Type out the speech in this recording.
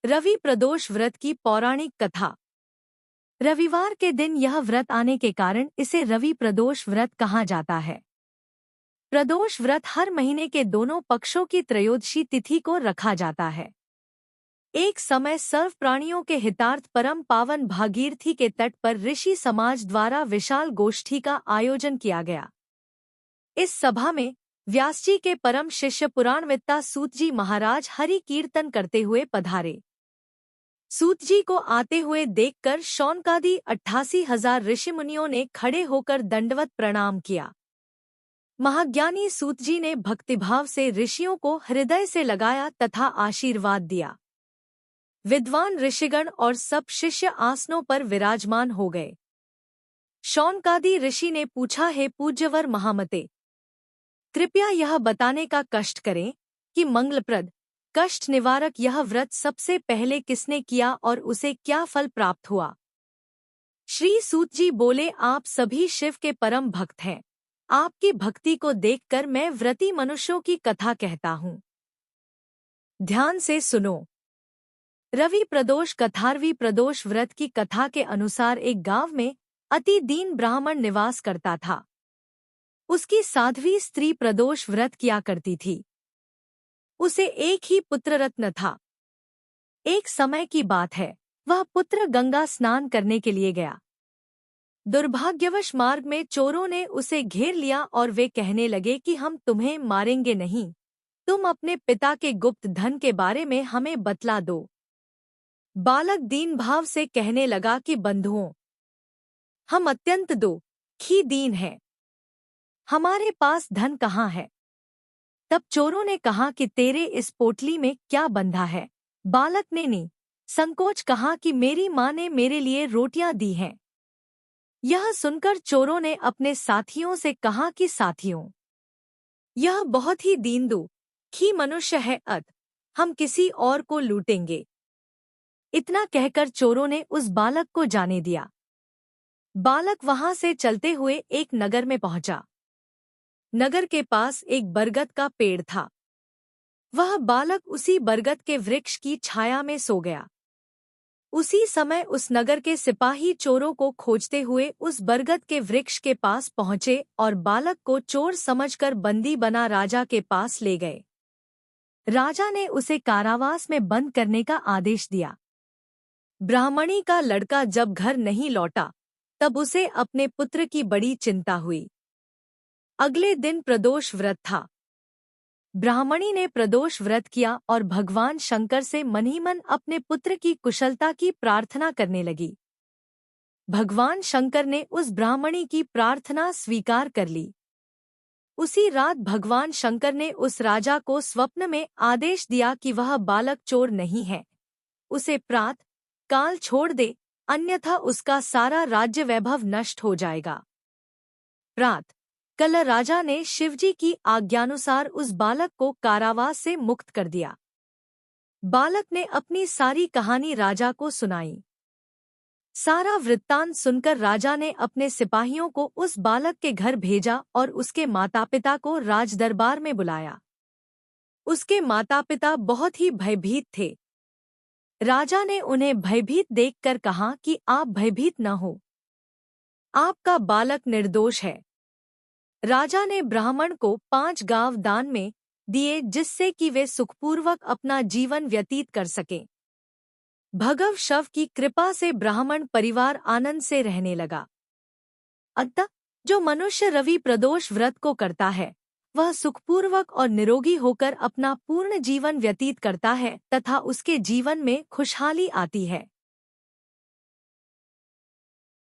रवि प्रदोष व्रत की पौराणिक कथा। रविवार के दिन यह व्रत आने के कारण इसे रवि प्रदोष व्रत कहा जाता है। प्रदोष व्रत हर महीने के दोनों पक्षों की त्रयोदशी तिथि को रखा जाता है। एक समय सर्व प्राणियों के हितार्थ परम पावन भागीरथी के तट पर ऋषि समाज द्वारा विशाल गोष्ठी का आयोजन किया गया। इस सभा में व्यासजी के परम शिष्य पुराणवेत्ता सूत जी महाराज हरि कीर्तन करते हुए पधारे। सूत जी को आते हुए देखकर शौनकादि 88,000 ऋषिमुनियों ने खड़े होकर दंडवत प्रणाम किया। महाज्ञानी सूत जी ने भक्तिभाव से ऋषियों को हृदय से लगाया तथा आशीर्वाद दिया। विद्वान ऋषिगण और सब शिष्य आसनों पर विराजमान हो गए। शौनकादि ऋषि ने पूछा, हे पूज्यवर महामते, कृपया यह बताने का कष्ट करें कि मंगलप्रद कष्ट निवारक यह व्रत सबसे पहले किसने किया और उसे क्या फल प्राप्त हुआ। श्री सूत जी बोले, आप सभी शिव के परम भक्त हैं। आपकी भक्ति को देखकर मैं व्रती मनुष्यों की कथा कहता हूँ। ध्यान से सुनो। रवि प्रदोष कथारवी प्रदोष व्रत की कथा के अनुसार एक गांव में अति दीन ब्राह्मण निवास करता था। उसकी साध्वी स्त्री प्रदोष व्रत किया करती थी। उसे एक ही पुत्र रत्न था। एक समय की बात है, वह पुत्र गंगा स्नान करने के लिए गया। दुर्भाग्यवश मार्ग में चोरों ने उसे घेर लिया और वे कहने लगे कि हम तुम्हें मारेंगे नहीं, तुम अपने पिता के गुप्त धन के बारे में हमें बतला दो। बालक दीन भाव से कहने लगा कि बंधुओं, हम अत्यंत दुखी दीन हैं, हमारे पास धन कहाँ है। तब चोरों ने कहा कि तेरे इस पोटली में क्या बंधा है। बालक ने संकोच कहा कि मेरी माँ ने मेरे लिए रोटियां दी हैं। यह सुनकर चोरों ने अपने साथियों से कहा कि साथियों, यह बहुत ही दीन दुखी मनुष्य है, हम किसी और को लूटेंगे। इतना कहकर चोरों ने उस बालक को जाने दिया। बालक वहां से चलते हुए एक नगर में पहुंचा। नगर के पास एक बरगद का पेड़ था। वह बालक उसी बरगद के वृक्ष की छाया में सो गया। उसी समय उस नगर के सिपाही चोरों को खोजते हुए उस बरगद के वृक्ष के पास पहुंचे और बालक को चोर समझकर बंदी बना राजा के पास ले गए। राजा ने उसे कारावास में बंद करने का आदेश दिया। ब्राह्मणी का लड़का जब घर नहीं लौटा तब उसे अपने पुत्र की बड़ी चिंता हुई। अगले दिन प्रदोष व्रत था। ब्राह्मणी ने प्रदोष व्रत किया और भगवान शंकर से मन ही मन अपने पुत्र की कुशलता की प्रार्थना करने लगी। भगवान शंकर ने उस ब्राह्मणी की प्रार्थना स्वीकार कर ली। उसी रात भगवान शंकर ने उस राजा को स्वप्न में आदेश दिया कि वह बालक चोर नहीं है, उसे प्रातः काल छोड़ दे, अन्यथा उसका सारा राज्य वैभव नष्ट हो जाएगा। प्रातः कल राजा ने शिवजी की आज्ञानुसार उस बालक को कारावास से मुक्त कर दिया। बालक ने अपनी सारी कहानी राजा को सुनाई। सारा वृत्तांत सुनकर राजा ने अपने सिपाहियों को उस बालक के घर भेजा और उसके मातापिता को राजदरबार में बुलाया। उसके मातापिता बहुत ही भयभीत थे। राजा ने उन्हें भयभीत देखकर कहा कि आप भयभीत न हो, आपका बालक निर्दोष है। राजा ने ब्राह्मण को 5 गांव दान में दिए जिससे कि वे सुखपूर्वक अपना जीवन व्यतीत कर सकें। भगव शव की कृपा से ब्राह्मण परिवार आनंद से रहने लगा। अतः जो मनुष्य रवि प्रदोष व्रत को करता है वह सुखपूर्वक और निरोगी होकर अपना पूर्ण जीवन व्यतीत करता है तथा उसके जीवन में खुशहाली आती है।